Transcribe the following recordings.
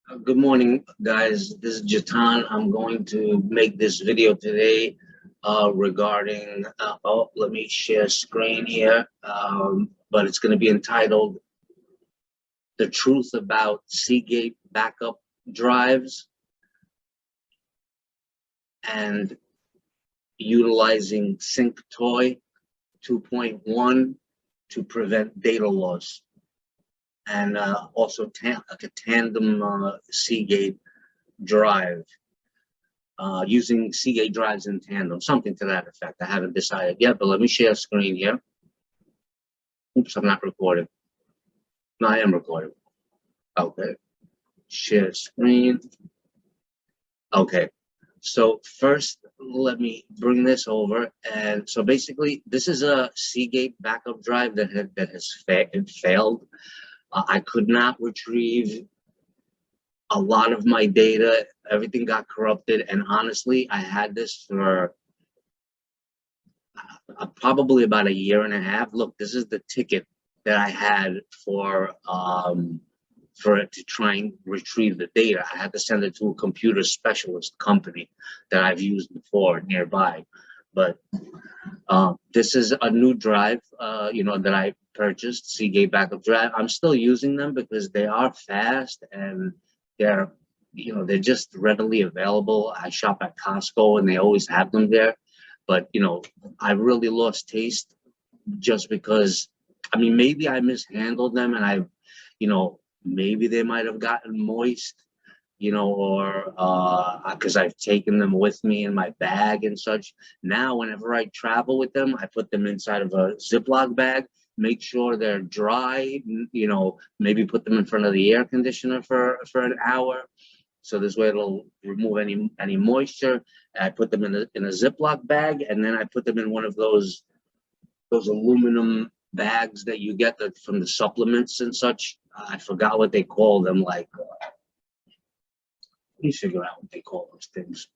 Good morning, guys. This is Jatan. I'm going to make this video today regarding, let me share screen here, but it's going to be entitled The Truth About SeaGate Backup Drives and Utilizing SyncToy 2.1 to prevent data loss. And also like a tandem SeaGate drive, using SeaGate drives in tandem, something to that effect. I haven't decided yet, but let me share screen here. Oops, I'm not recording. No, I am recording. Okay, share screen. Okay, so first, let me bring this over. And so basically, this is a SeaGate backup drive that has failed. I could not retrieve a lot of my data. Everything got corrupted, and honestly, I had this for probably about a year and a half. Look, this is the ticket that I had for it to try and retrieve the data. I had to send it to a computer specialist company that I've used before nearby. But this is a new drive, that I purchased, SeaGate backup drive. I'm still using them because they are fast and they're just readily available. I shop at Costco and they always have them there. But I really lost taste just because, I mean, maybe I mishandled them and maybe they might have gotten moist, or because I've taken them with me in my bag and such. Now, whenever I travel with them, I put them inside of a Ziploc bag, make sure they're dry, maybe put them in front of the air conditioner for an hour. So this way it'll remove any moisture. I put them in a Ziploc bag, and then I put them in one of those aluminum bags that you get from the supplements and such. I forgot what they call them, like, let me figure out what they call those things.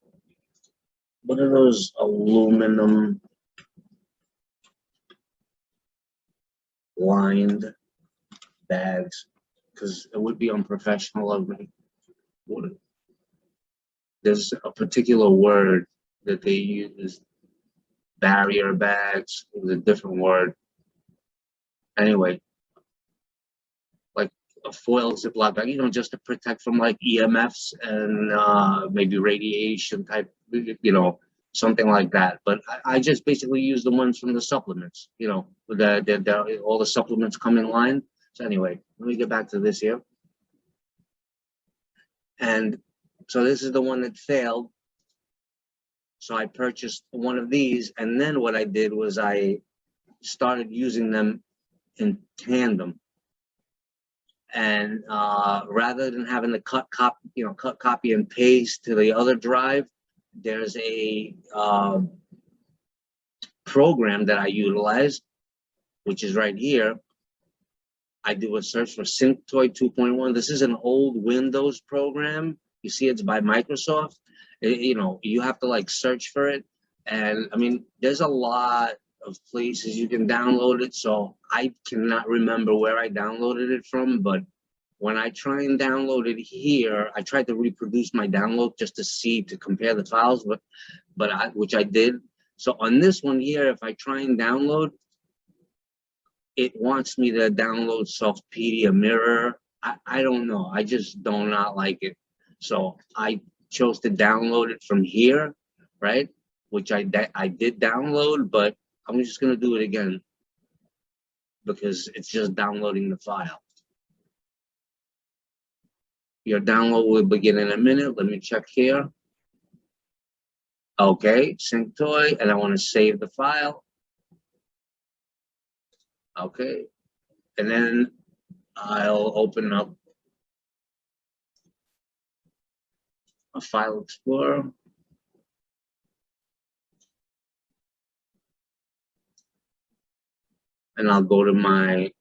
What are those aluminum lined bags? Because it would be unprofessional of me. There's a particular word that they use, barrier bags, it was a different word. Anyway, like a foil Ziploc bag, just to protect from like EMFs and maybe radiation type, something like that. But I just basically use the ones from the supplements, all the supplements come in line. So anyway, let me get back to this here. And so this is the one that failed. So I purchased one of these, and then what I did was I started using them in tandem. And rather than having to cut copy and paste to the other drive, there's a program that I utilize, which is right here. I do a search for SyncToy 2.1. This is an old Windows program. You see, it's by Microsoft. You have to like search for it. And I mean, there's a lot of places you can download it. So I cannot remember where I downloaded it from, but when I try and download it here, I tried to reproduce my download just to compare the files, which I did. So on this one here, if I try and download, it wants me to download Softpedia Mirror. I don't know. I just do not like it. So I chose to download it from here, right? Which I did download, but I'm just going to do it again because it's just downloading the file. Your download will begin in a minute. Let me check here. Okay, SyncToy, and I want to save the file. Okay, and then I'll open up a file explorer. And I'll go to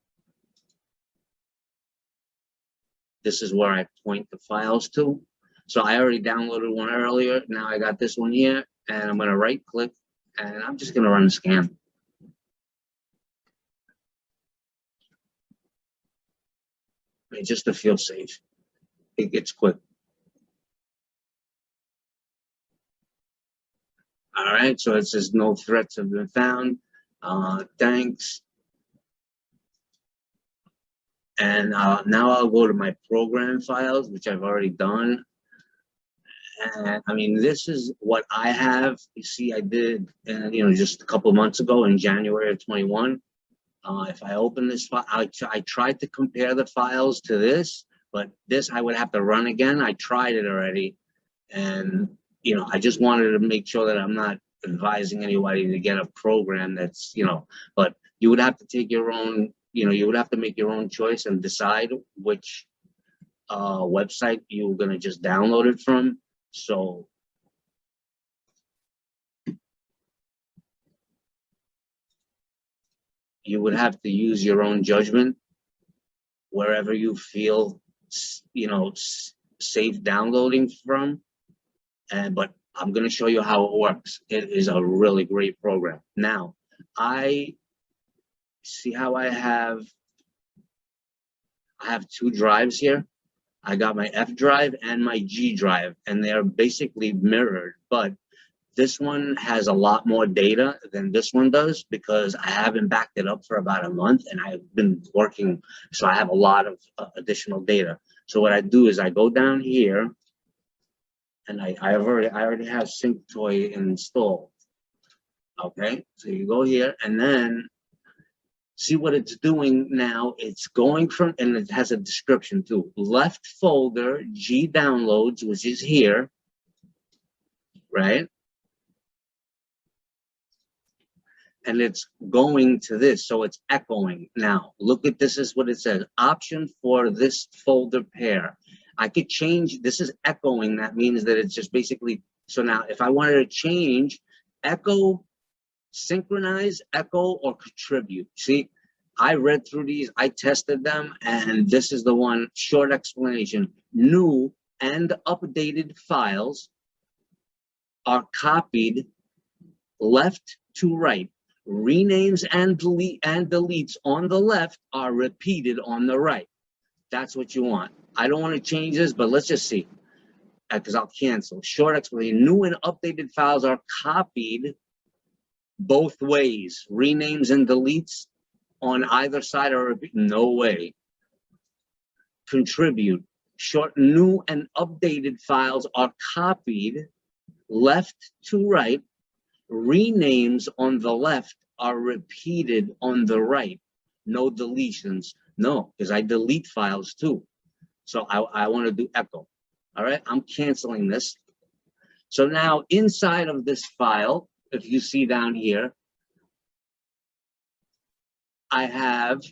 this is where I point the files to. So I already downloaded one earlier. Now I got this one here, and I'm going to right click, and I'm just going to run a scan. Just to feel safe. it gets quick. All right, so it says no threats have been found. Thanks. And now I'll go to my program files, which I've already done. And I mean, this is what I have. You see, I did, just a couple months ago in January of 21. If I open this file, I tried to compare the files to this, but this I would have to run again. I tried it already. And, I just wanted to make sure that I'm not advising anybody to get a program that's, but you would have to take your own, you would have to make your own choice and decide which website you're going to just download it from. So you would have to use your own judgment wherever you feel, safe downloading from. But I'm going to show you how it works. It is a really great program. Now, I see how I have 2 drives here. I got my F drive and my G drive, and they're basically mirrored, but this one has a lot more data than this one does because I haven't backed it up for about a month and I've been working, so I have a lot of additional data. So what I do is I go down here and I already have SyncToy installed. Okay, so you go here and then see what it's doing now. It's going from, and it has a description too, left folder G downloads, which is here, right? And it's going to this, so it's echoing. Now, look at this, is what it says, option for this folder pair. I could change, this is echoing, that means that it's just basically, so now if I wanted to change echo, synchronize, echo, or contribute, see, I read through these, I tested them, and this is the one, short explanation. New and updated files are copied left to right. Renames and deletes on the left are repeated on the right. That's what you want. I don't want to change this, but let's just see, because I'll cancel. Short explanation. New and updated files are copied both ways. Renames and deletes on either side are repeated. No way. Contribute. Short, new and updated files are copied left to right. Renames on the left are repeated on the right. No deletions. No, because I delete files too. So I want to do echo. All right, I'm canceling this. So now inside of this file, if you see down here, I have,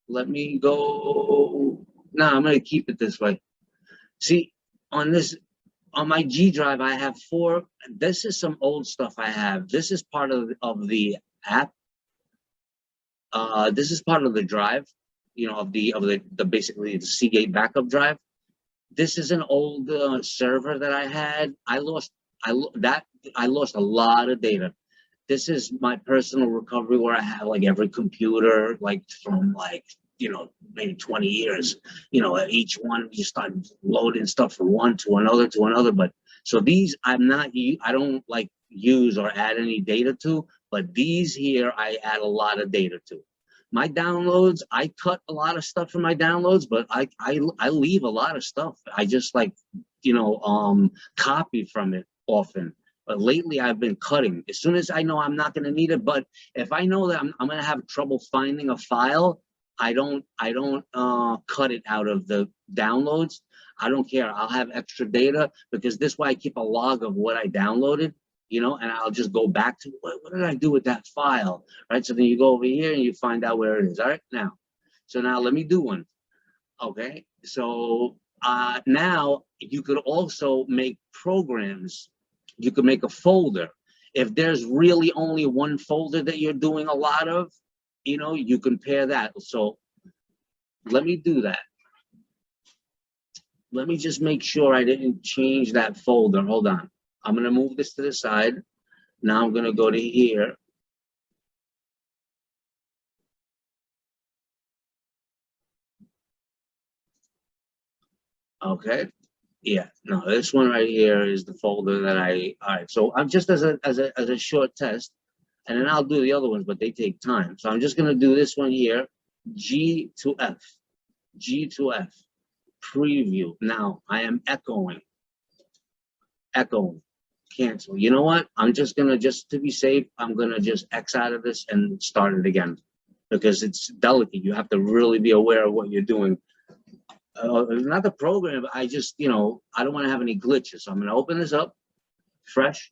let me go. No, I'm going to keep it this way. See, on my G drive, I have 4. This is some old stuff I have. This is part of the app. This is part of the drive, of the basically the SeaGate backup drive. This is an old server that I had. I lost a lot of data. This is my personal recovery where I have like every computer, like from like, maybe 20 years, each one you start loading stuff from one to another. But so these I don't like use or add any data to, but these here I add a lot of data to. My downloads, I cut a lot of stuff from my downloads, but I leave a lot of stuff. I just like, copy from it often. But lately I've been cutting. As soon as I know I'm not going to need it, but if I know that I'm going to have trouble finding a file, I don't cut it out of the downloads. I don't care. I'll have extra data because this way I keep a log of what I downloaded, and I'll just go back to what did I do with that file, right? So then you go over here and you find out where it is. All right, now, so now let me do one. Okay, so now you could also make programs. You could make a folder. If there's really only one folder that you're doing a lot of, you can pair that. So let me do that. Let me just make sure I didn't change that folder. Hold on. I'm going to move this to the side. Now I'm going to go to here. Okay. Yeah, no, this one right here is the folder that all right, so I'm just as a short test, and then I'll do the other ones, but they take time. So I'm just gonna do this one here, G to F, G to F, preview. Now I am echoing, cancel. You know what? I'm just gonna, just to be safe, I'm gonna just X out of this and start it again, because it's delicate. You have to really be aware of what you're doing. Not the program, but I just, I don't want to have any glitches. So I'm going to open this up, fresh.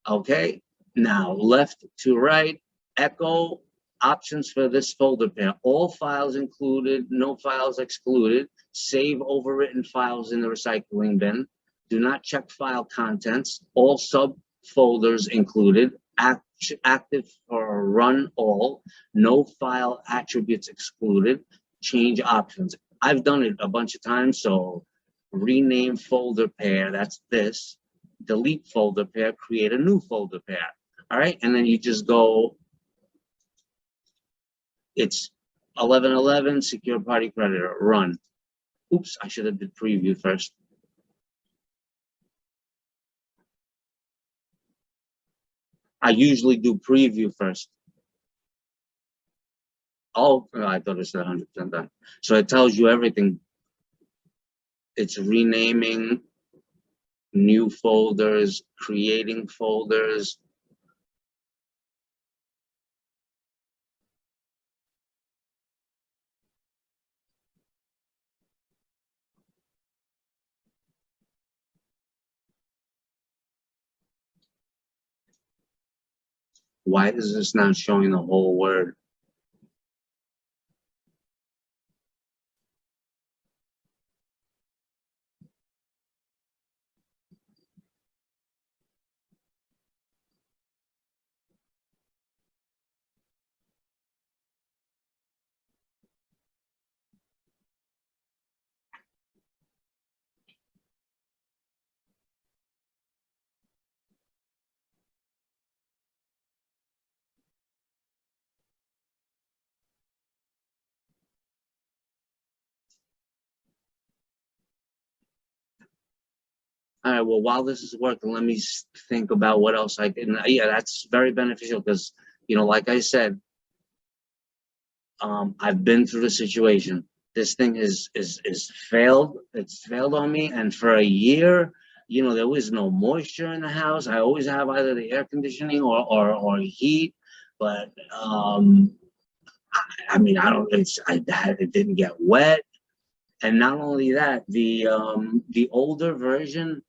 Okay. Now left to right, echo, options for this folder pair. All files included, no files excluded. Save overwritten files in the recycling bin. Do not check file contents. All subfolders included. Active or run all. No file attributes excluded. Change options. I've done it a bunch of times, so rename folder pair, that's this. Delete folder pair, create a new folder pair. All right, and then you just go, it's 1111, secure party creditor, run. Oops, I should have did preview first. I usually do preview first. Oh, I thought it said 100% done. So it tells you everything. It's renaming, new folders, creating folders. Why is this not showing the whole word? All right, well, while this is working, let me think about what else I can. Yeah, that's very beneficial because, like I said, I've been through the situation. This thing is failed. It's failed on me, and for a year, there was no moisture in the house. I always have either the air conditioning or heat, but I mean, I don't. It didn't get wet, and not only that, the older version,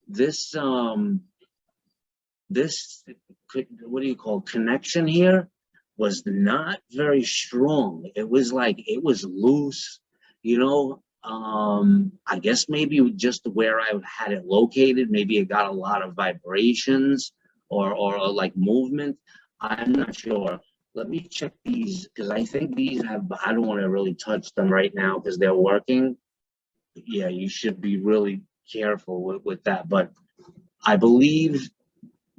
this this what do you call connection here was not very strong. It was like it was loose, I guess maybe just where I had it located, maybe it got a lot of vibrations or like movement. I'm not sure. Let me check these because I think these have, I don't want to really touch them right now because they're working. Yeah, you should be really careful with that, but I believe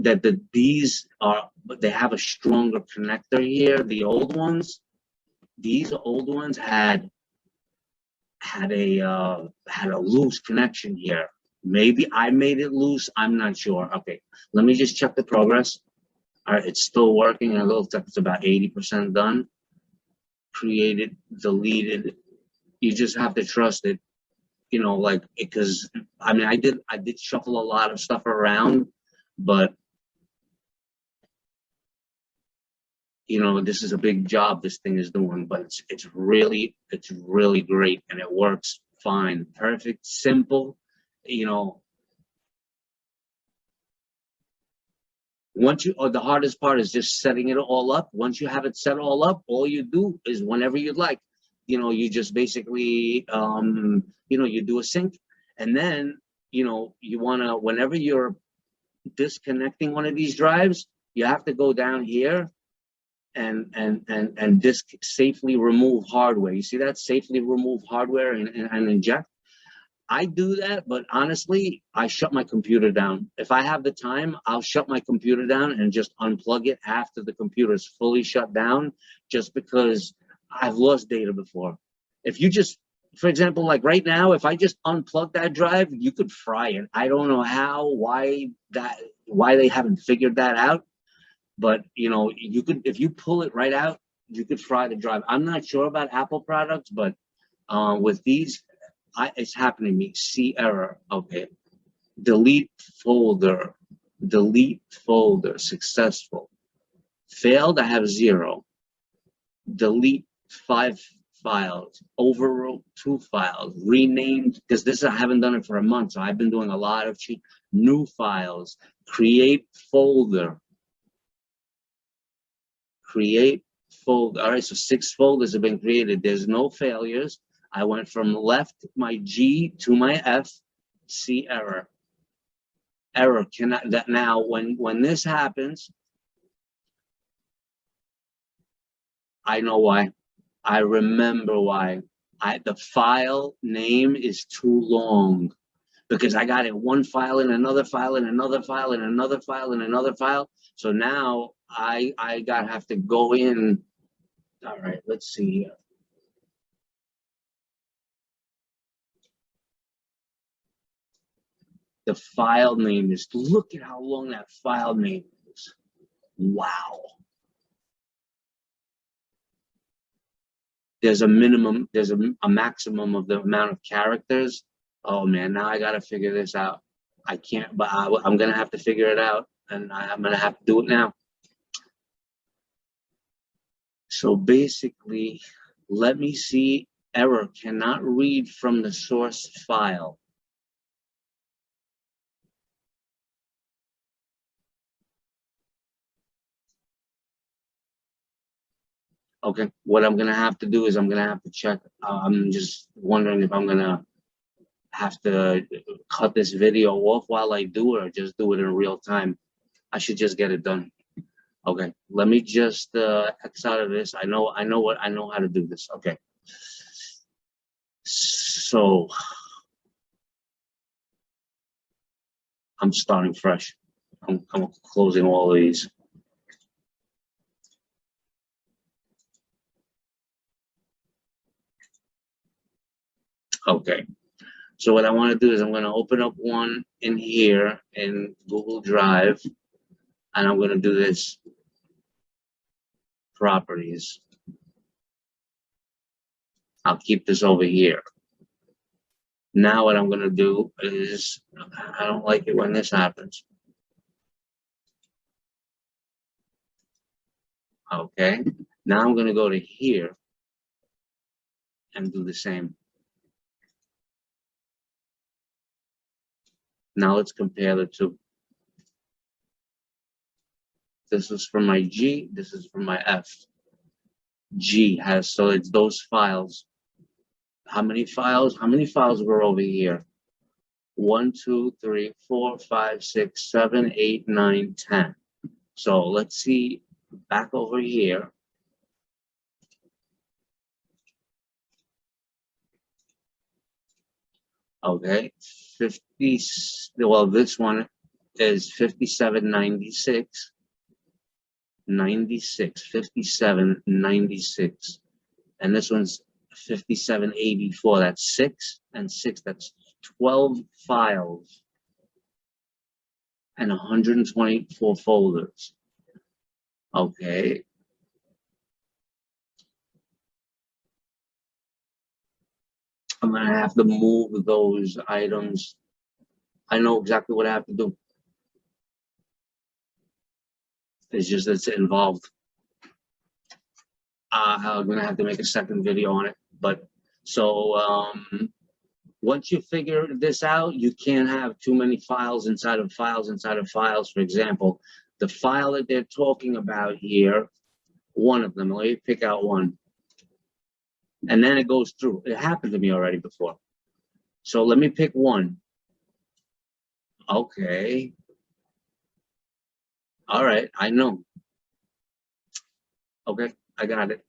that these are, but they have a stronger connector here. The old ones, these old ones had a loose connection here. Maybe I made it loose. I'm not sure. Okay, let me just check the progress. All right, it's still working. It looks like it's about 80% done. Created, deleted. You just have to trust it. Like, because I mean, I did shuffle a lot of stuff around, but this is a big job this thing is doing, but it's really great and it works fine, perfect, simple. The hardest part is just setting it all up. Once you have it set all up, all you do is whenever you'd like, you just basically, you do a sync, and then, you want to, whenever you're disconnecting one of these drives, you have to go down here and disk safely remove hardware. You see that? Safely remove hardware and inject. I do that, but honestly, I shut my computer down. If I have the time, I'll shut my computer down and just unplug it after the computer is fully shut down, just because I've lost data before. If you just for example, like right now, if I just unplug that drive, you could fry it. I don't know why they haven't figured that out, but you know, you could, if you pull it right out, you could fry the drive. I'm not sure about Apple products, but with these, it's happening to me. See error. Okay, delete folder, successful. Failed, I have 0. Delete 5 files, overwrote 2 files, renamed, because this I haven't done it for a month, so I've been doing a lot of new files, create folder. Create folder. All right, so 6 folders have been created. There's no failures. I went from left my G to my F. See error. Error cannot, that now when this happens, I know why. I remember why. The file name is too long because I got it one file in another file in another file in another file in another file. So now I have to go in. All right, let's see here. The file name is, look at how long that file name is. Wow. There's a minimum, there's a maximum of the amount of characters. Oh man, now I gotta figure this out. I can't, but I'm gonna have to figure it out, and I'm gonna have to do it now. So basically, let me see, error, cannot read from the source file. Okay, what I'm gonna have to do is I'm gonna have to check. I'm just wondering if I'm gonna have to cut this video off while I do it, or just do it in real time. I should just get it done. Okay, let me just X out of this. I know how to do this. Okay. So I'm starting fresh. I'm closing all of these. Okay. So what I want to do is I'm going to open up one in here in Google Drive, and I'm going to do this properties. I'll keep this over here. Now what I'm going to do is, I don't like it when this happens. Okay. Now I'm going to go to here and do the same. Now let's compare the two. This is for my G, this is for my F. G has, so it's those files. How many files? How many files were over here? 1, 2, 3, 4, 5, 6, 7, 8, 9, 10. So let's see back over here. Okay, 50, well, this one is 5796. 96, 5796. And this one's 5784. That's 6 and 6. That's 12 files and 124 folders. Okay. I'm gonna have to move those items. I know exactly what I have to do. It's just it's involved. I'm gonna have to make a second video on it. But so once you figure this out, you can't have too many files inside of files inside of files. For example, the file that they're talking about here, one of them, let me pick out one. And then it goes through. It happened to me already before. So let me pick one. Okay. All right, I know. Okay, I got it.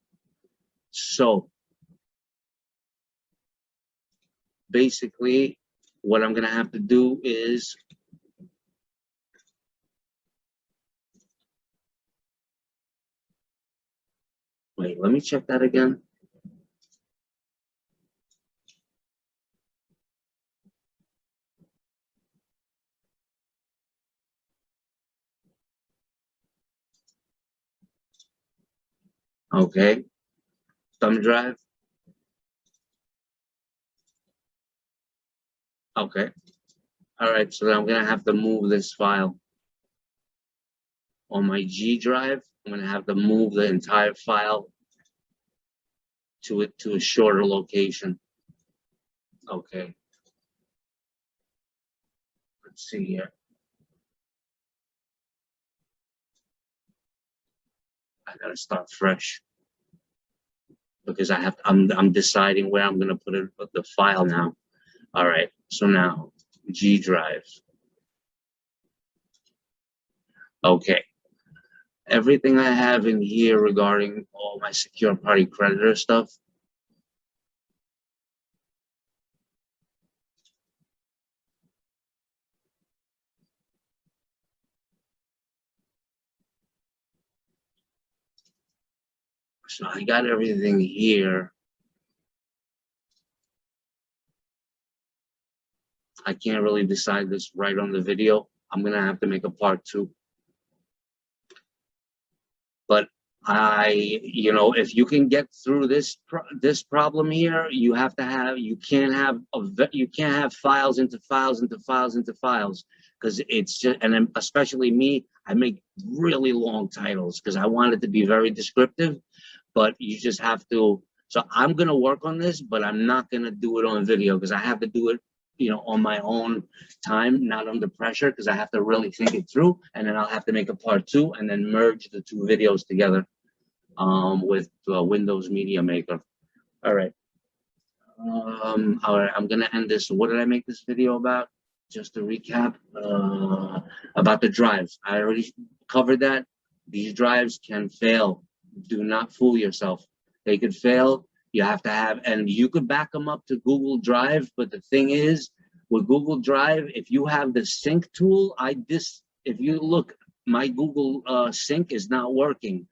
So basically, what I'm gonna have to do is wait, let me check that again. Okay, thumb drive. Okay, all right, so then I'm gonna have to move this file on my G drive. I'm gonna have to move the entire file to a shorter location. Okay, let's see here. I gotta start fresh because I'm deciding where I'm gonna put the file now. All right, so now G drive. Okay, everything I have in here regarding all my secure party creditor stuff. So I got everything here. I can't really decide this right on the video. I'm gonna have to make a part 2. But if you can get through this problem here, you can't have files into files into files into files, because it's just, and then especially me, I make really long titles because I want it to be very descriptive, but you just have to. So I'm gonna work on this, but I'm not gonna do it on video because I have to do it, on my own time, not under pressure, because I have to really think it through, and then I'll have to make a part 2 and then merge the 2 videos together with Windows Media Maker. All right. All right, I'm gonna end this. What did I make this video about? Just to recap, about the drives. I already covered that. These drives can fail. Do not fool yourself. They could fail. You have to have, and you could back them up to Google Drive. But the thing is, with Google Drive, if you have the sync tool, if you look, my Google Sync is not working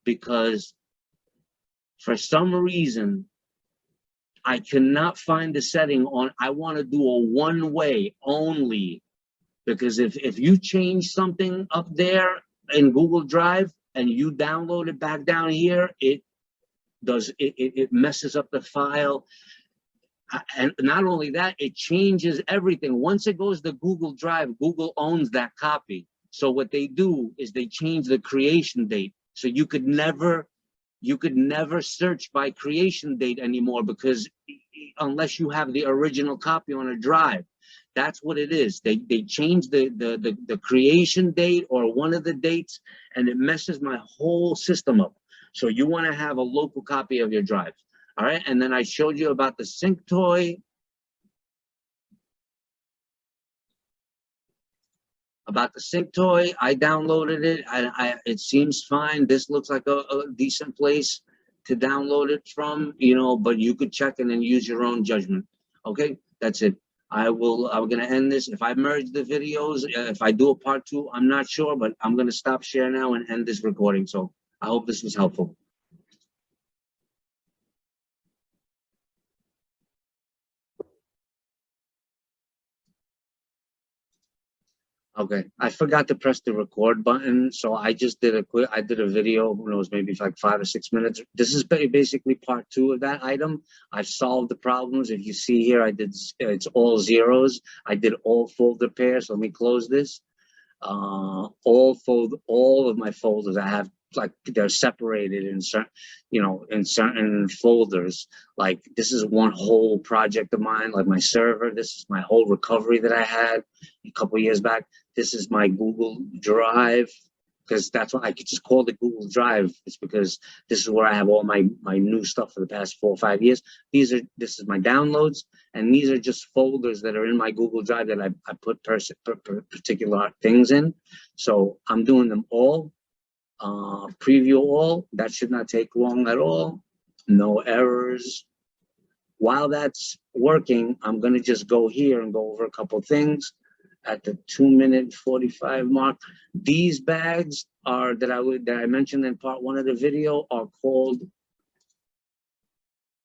because for some reason, I cannot find the setting on, I want to do a one-way only, because if you change something up there in Google Drive and you download it back down here, it messes up the file. And not only that, it changes everything. Once it goes to Google Drive, Google owns that copy. So what they do is they change the creation date. So you could never search by creation date anymore, because unless you have the original copy on a drive. That's what it is. They change the creation date or one of the dates, and it messes my whole system up. So you want to have a local copy of your drive. All right, and then I showed you about the SyncToy. I downloaded it. It seems fine. This looks like a decent place to download it from, but you could check and then use your own judgment. Okay, that's it. I'm gonna end this. If I merge the videos, if I do a part 2, I'm not sure, but I'm gonna stop share now and end this recording. So I hope this was helpful. Okay, I forgot to press the record button, so I just did I did a video when it was maybe like 5 or 6 minutes. This is basically part 2 of that item. I've solved the problems. If you see here, it's all zeros. I did all folder pairs. Let me close this. All of my folders, I have, like, they're separated in certain folders. Like, this is one whole project of mine, like my server. This is my whole recovery that I had a couple years back. This is my Google Drive, because that's what I could just call the Google Drive. It's because this is where I have all my new stuff for the past 4 or 5 years. This is my downloads, and these are just folders that are in my Google Drive that I put particular things in. So I'm doing them all. Preview all. That should not take long at all. No errors. While that's working, I'm gonna just go here and go over a couple things. At the 2-minute 45 mark, these bags are that I mentioned in part 1 of the video, are called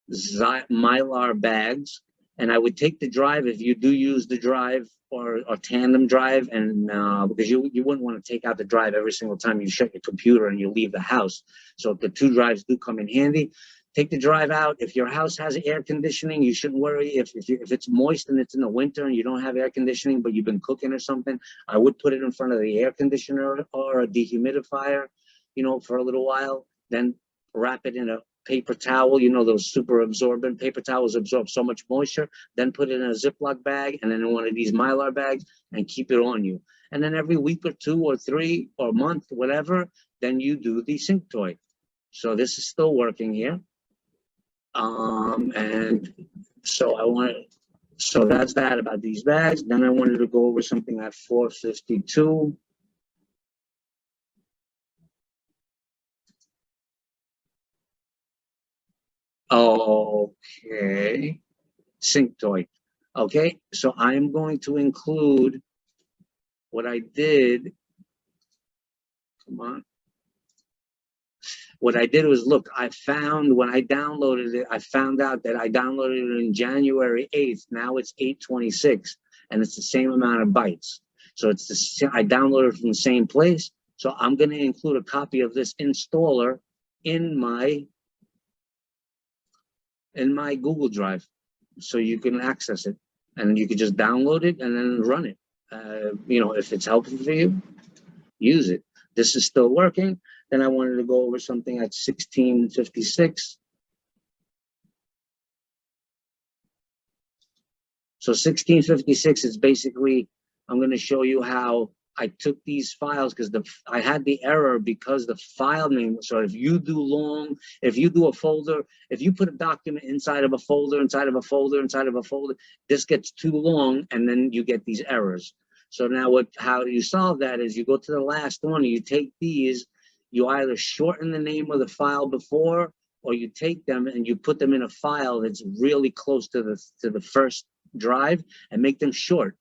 Mylar bags, And I would take the drive if you do use the drive or tandem drive, and because you wouldn't want to take out the drive every single time you shut your computer and you leave the house. So if the two drives do come in handy, take the drive out. If your house has air conditioning, you shouldn't worry. If it's moist and it's in the winter and you don't have air conditioning, but you've been cooking or something, I would put it in front of the air conditioner or a dehumidifier, for a little while. Then wrap it in a paper towel, those super absorbent paper towels absorb so much moisture. Then put it in a Ziploc bag and then in one of these Mylar bags and keep it on you. And then every week or two or three or month, whatever, then you do the SyncToy. So this is still working here. And so that's that about these bags. Then I wanted to go over something at 452. Okay, SyncToy. Okay, so I'm going to include what I did. Come on. What I did was, look, I found when I downloaded it, I found out that I downloaded it on January 8th. Now it's 8/26, and it's the same amount of bytes. So I downloaded it from the same place. So I'm going to include a copy of this installer in my Google Drive, so you can access it, and you can just download it and then run it. If it's helpful for you, use it. This is still working. Then I wanted to go over something at 1656. So 1656 is basically, I'm going to show you how I took these files, because I had the error because the file name. So if you do a folder, if you put a document inside of a folder, this gets too long, and then you get these errors. So now how you solve that is you go to the last one, and you take these, you either shorten the name of the file before, or you take them and you put them in a file that's really close to the first drive, and make them short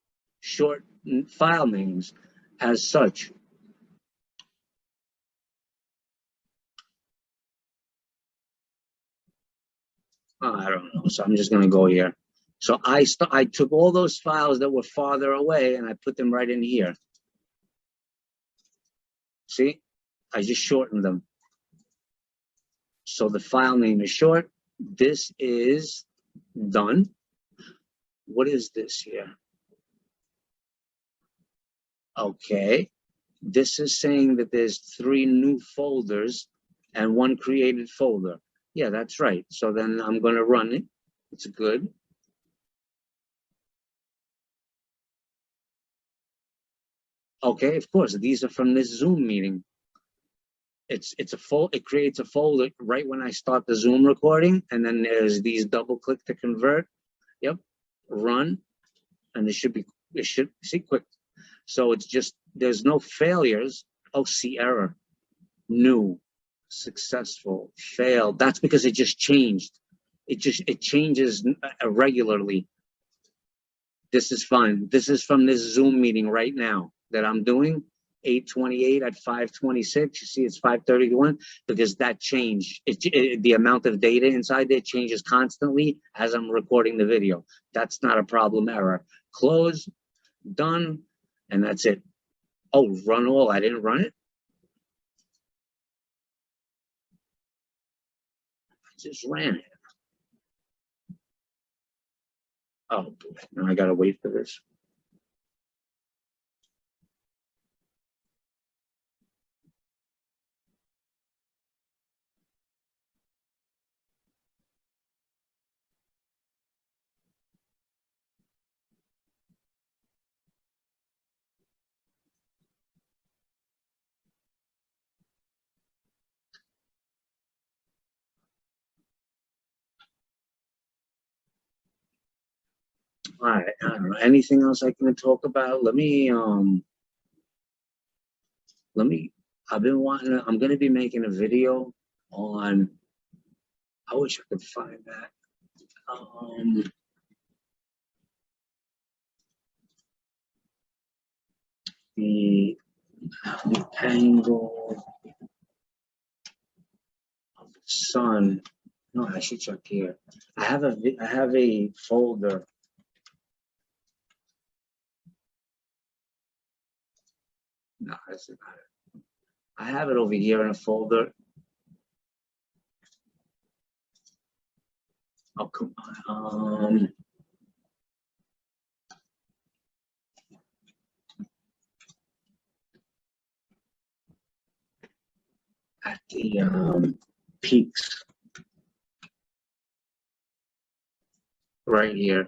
file names as such. I don't know. So I'm just going to go here. So I took all those files that were farther away and I put them right in here. See, I just shortened them. So the file name is short. This is done. What is this here? Okay. This is saying that there's 3 new folders and 1 created folder. Yeah, that's right. So then I'm going to run it. It's good. Okay, of course, these are from this Zoom meeting. It creates a folder right when I start the Zoom recording, and then there's these double click to convert. Yep, run, and it should see quick. So it's just, there's no failures. Oh, see error, new, successful, failed. That's because it just changed. It changes regularly. This is fine. This is from this Zoom meeting right now that I'm doing. 8/28 at 5/26. You see, it's 5/31 because that changed. The amount of data inside there changes constantly as I'm recording the video. That's not a problem error. Close, done, and that's it. Oh, run all. I didn't run it. I just ran it. Oh, now I gotta wait for this. All right, I don't know. Anything else I can talk about? I've been wanting I'm gonna be making a video on, I wish I could find that. The angle of the sun. No, I should check here. I have a folder. No, this is not it. I have it over here in a folder. Oh, come on. At the peaks right here.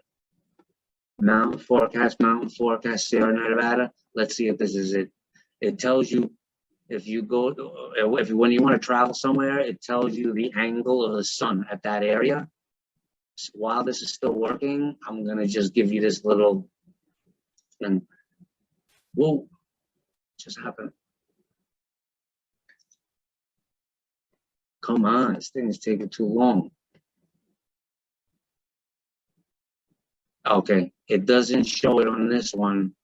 Mountain forecast, Sierra Nevada. Let's see if this is it. It tells you if you go, when you want to travel somewhere, it tells you the angle of the sun at that area. So while this is still working, I'm gonna just give you this little thing. Whoa, just happened. Come on, this thing is taking too long. Okay, it doesn't show it on this one.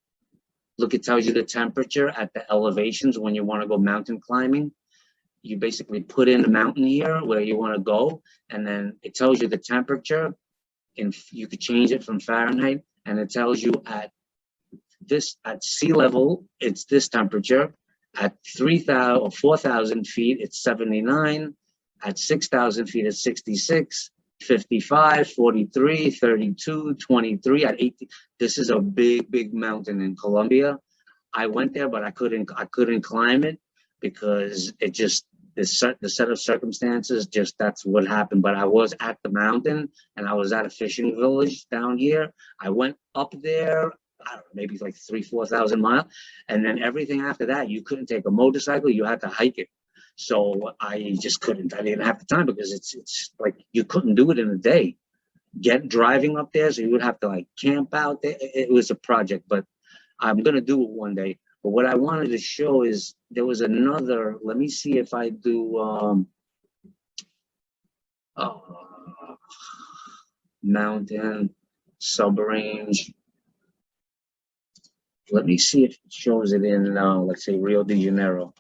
Look, it tells you the temperature at the elevations when you want to go mountain climbing. You basically put in the mountain here where you want to go, and then it tells you the temperature, and you could change it from Fahrenheit, and it tells you at sea level, it's this temperature. At 3,000 or 4,000 feet, it's 79. At 6,000 feet, it's 66. 55, 43, 32, 23, at 80. This is a big mountain in Colombia. I went there, but I couldn't climb it because it just, the set of circumstances, just that's what happened. But I was at the mountain and I was at a fishing village down here. I went up there, I don't know, maybe like 4,000 miles. And then everything after that, you couldn't take a motorcycle, you had to hike it. So I just couldn't. I didn't have the time because it's like you couldn't do it in a day. Driving up there, so you would have to like camp out there. It was a project, but I'm gonna do it one day. But what I wanted to show is there was another. Let me see if I do mountain sub-range. Let me see if it shows it in let's say Rio de Janeiro.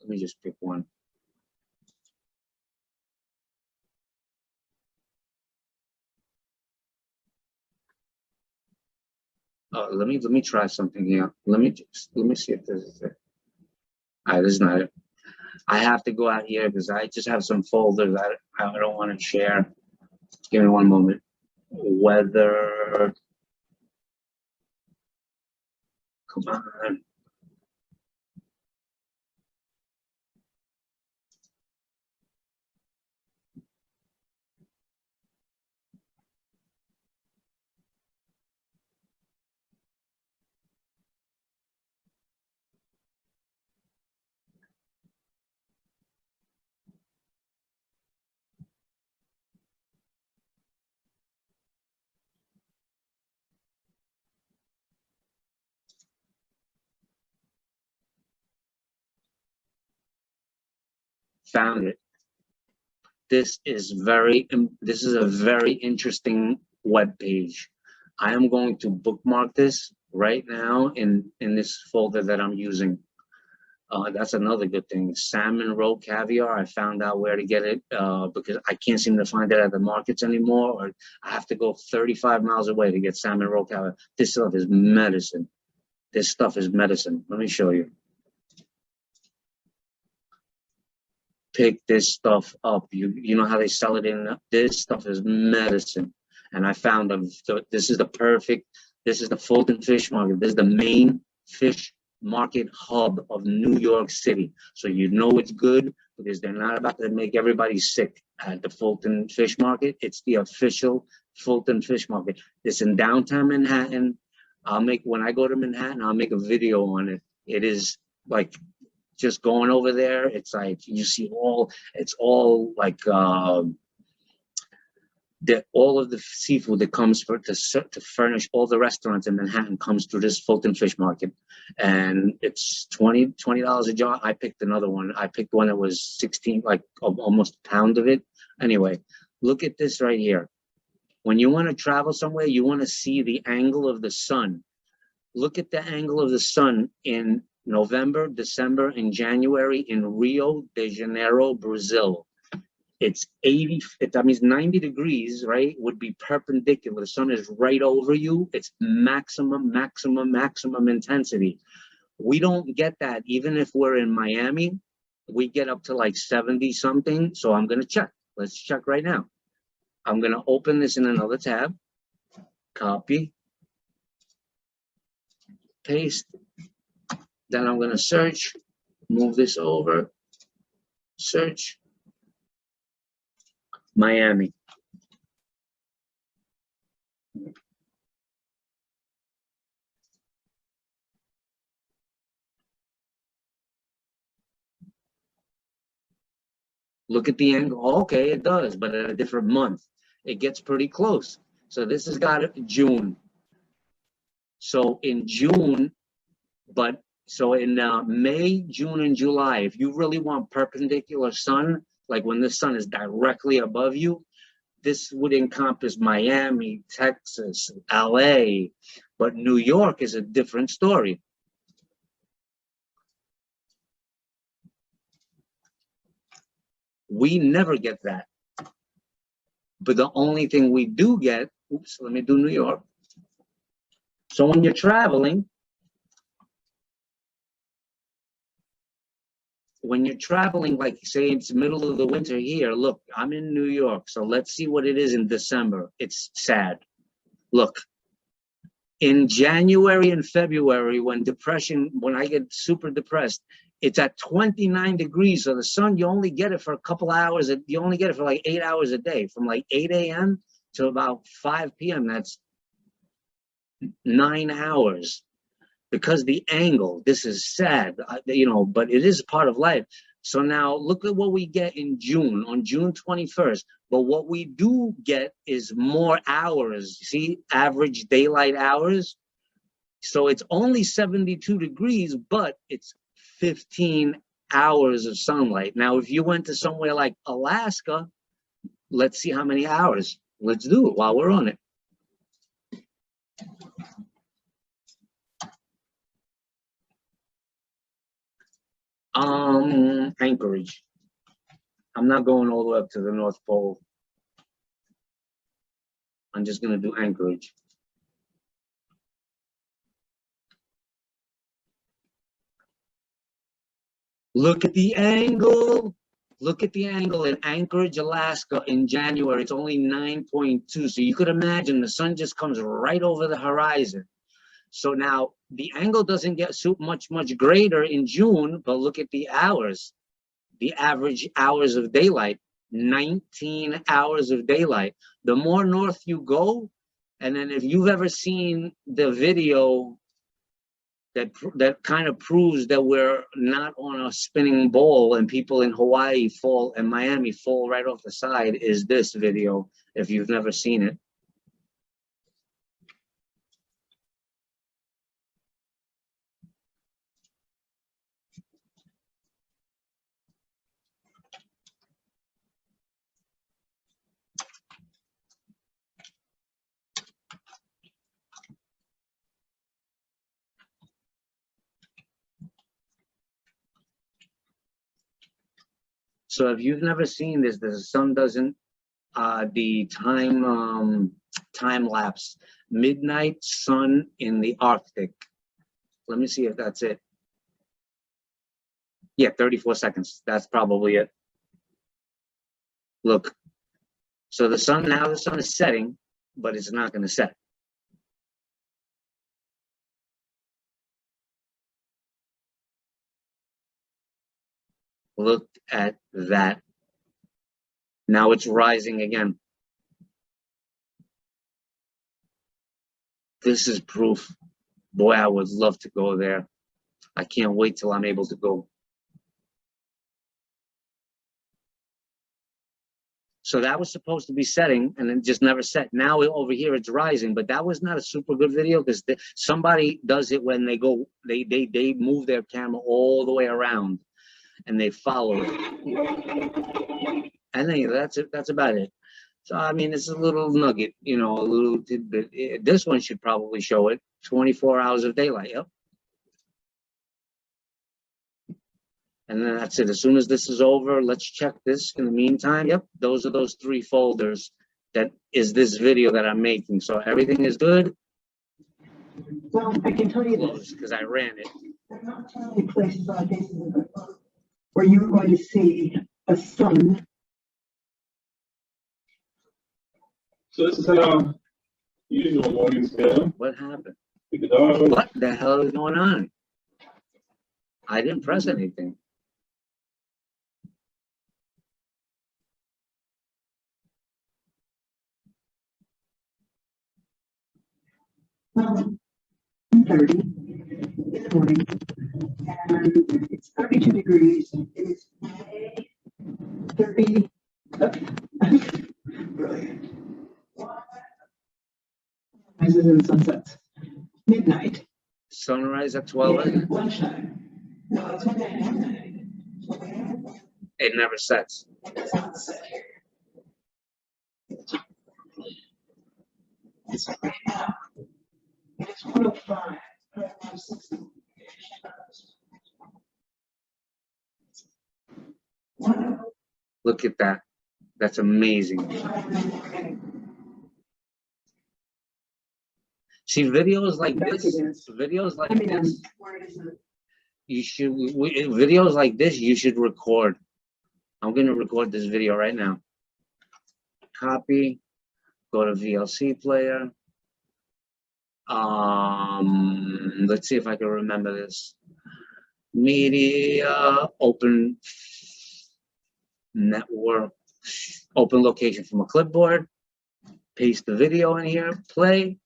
Let me just pick one. Let me try something here. Let me see if this is it. All right, this is not it. I have to go out here because I just have some folders that I don't want to share. Give me one moment. Weather. Come on. Found it. This is a very interesting web page. I am going to bookmark this right now in this folder that I'm using. That's another good thing. Salmon roe caviar. I found out where to get it because I can't seem to find it at the markets anymore, or I have to go 35 miles away to get salmon roe caviar. This stuff is medicine. This stuff is medicine. Let me show you. Pick this stuff up. You know how they sell it in. This stuff is medicine. And I found this is the Fulton Fish Market. This is the main fish market hub of New York City. So you know it's good because they're not about to make everybody sick at the Fulton Fish Market. It's the official Fulton Fish Market. It's in downtown Manhattan. When I go to Manhattan, I'll make a video on it. It is like just going over there. It's like you see it's all like all of the seafood that comes to furnish all the restaurants in Manhattan comes through this Fulton Fish Market, and it's $20 a jar. I picked another one. I picked one that was 16, like almost a pound of it. Anyway, Look at this right here. When you want to travel somewhere, you want to see the angle of the sun. Look at the angle of the sun in November, December, and January in Rio de Janeiro, Brazil. It's 80, that means 90 degrees, right? Would be perpendicular. The sun is right over you. It's maximum intensity. We don't get that. Even if we're in Miami, we get up to like 70 something. So I'm going to check. Let's check right now. I'm going to open this in another tab. Copy. Paste. Then I'm going to search. Move this over. Search. Miami. Look at the angle. Okay, it does, but at a different month. It gets pretty close. So this has got June. So in June, but so in May, June, and July, if you really want perpendicular sun, like when the sun is directly above you, this would encompass Miami, Texas, LA, but New York is a different story. We never get that. But the only thing we do get, oops, let me do New York. So when you're traveling, like say it's middle of the winter here, look, I'm in New York. So let's see what it is in December. It's sad. Look, in January and February, when I get super depressed, it's at 29 degrees. So the sun, you only get it for a couple hours. You only get it for like 8 hours a day, from like 8 a.m. to about 5 p.m. That's 9 hours. Because the angle, this is sad, but it is part of life. So now look at what we get in June, on June 21st. But what we do get is more hours. See, average daylight hours. So it's only 72 degrees, but it's 15 hours of sunlight. Now, if you went to somewhere like Alaska, let's see how many hours. Let's do it while we're on it. Anchorage. I'm not going all the way up to the North Pole. I'm just going to do Anchorage. Look at the angle. Look at the angle in Anchorage, Alaska in January. It's only 9.2. So you could imagine the sun just comes right over the horizon. So now the angle doesn't get much greater in June, but look at the hours. The average hours of daylight, 19 hours of daylight. The more north you go, and then if you've ever seen the video that kind of proves that we're not on a spinning ball and people in Hawaii fall and Miami fall right off the side, is this video, if you've never seen it. So if you've never seen this, the sun doesn't, the time lapse, midnight sun in the Arctic. Let me see if that's it. Yeah, 34 seconds. That's probably it. Look, so the sun is setting, but it's not going to set. Look at that. Now it's rising again. This is proof. Boy, I would love to go there. I can't wait till I'm able to go. So that was supposed to be setting and it just never set. Now over here it's rising, but that was not a super good video because somebody does it when they go, they move their camera all the way around and they follow it. And then that's it. That's about it. So, I mean, it's a little nugget, you know, a little tidbit. This one should probably show it. 24 hours of daylight, yep. And then that's it. As soon as this is over, let's check this. In the meantime, yep, those are those 3 folders. That is this video that I'm making. So everything is good. Well, I can tell you this. Because I ran it. There are not too many places on faces of the book where you're going to see a sun. So this is how usual mornings go. What happened? Pick the dog. What the hell is going on? I didn't press anything. Well, 30 in the morning, and it's 32 degrees. It is May 30. Brilliant. Rises and sunsets. Midnight. Sunrise at 12. Lunchtime. No, it's midnight. It never sets. It's not set here. It's right now. It's 105. 160. Look at that. That's amazing. See, videos like this, you should, videos like this, you should record. I'm going to record this video right now. Copy, go to VLC player. Let's see if I can remember this. Media, open network, open location from a clipboard. Paste the video in here, play.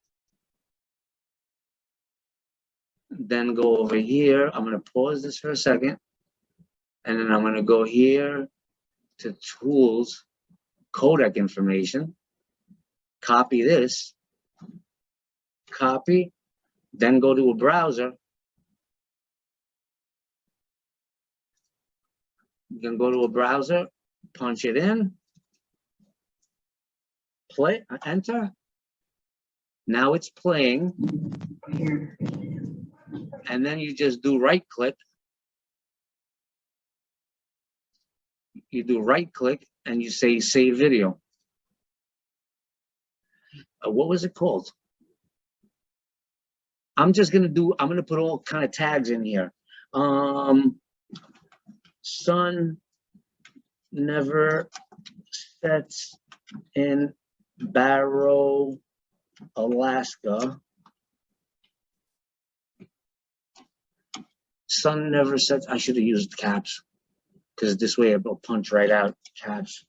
Then go over here. I'm going to pause this for a second. And then I'm going to go here to tools, codec information. Copy this. Copy. Then go to a browser. You can go to a browser, punch it in, play, enter. Now it's playing. And then you just do right click. You do right click and you say save video. What was it called? I'm going to put all kind of tags in here. Sun never sets in Barrow, Alaska. Sun never sets. I should have used caps because this way it'll punch right out caps.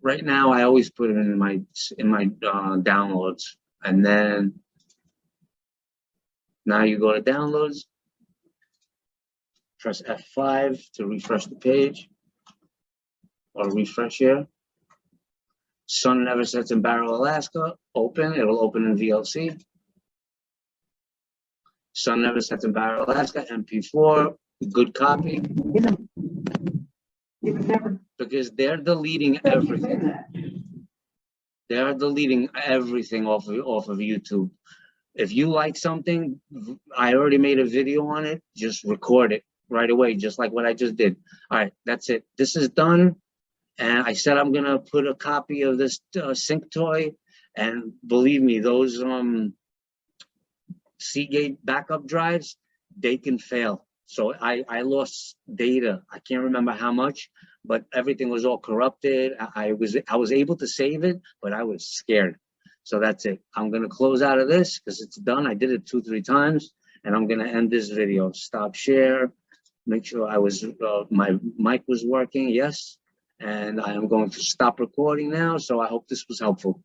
Right now, I always put it in my downloads, and then now you go to downloads, press F5 to refresh the page, or refresh here. Sun never sets in Barrow, Alaska. Open. It'll open in VLC. Sun never sets in Barrow, Alaska. MP4. Good copy. Because they're deleting everything. They're deleting everything off of YouTube. If you like something, I already made a video on it. Just record it right away, just like what I just did. All right, that's it. This is done. And I said I'm gonna put a copy of this SyncToy. And believe me, those SeaGate backup drives, they can fail. So I lost data. I can't remember how much, but everything was all corrupted. I was able to save it, but I was scared. So that's it. I'm gonna close out of this because it's done. I did it 2-3 times, and I'm gonna end this video. Stop share. Make sure my mic was working. Yes, and I am going to stop recording now. So I hope this was helpful.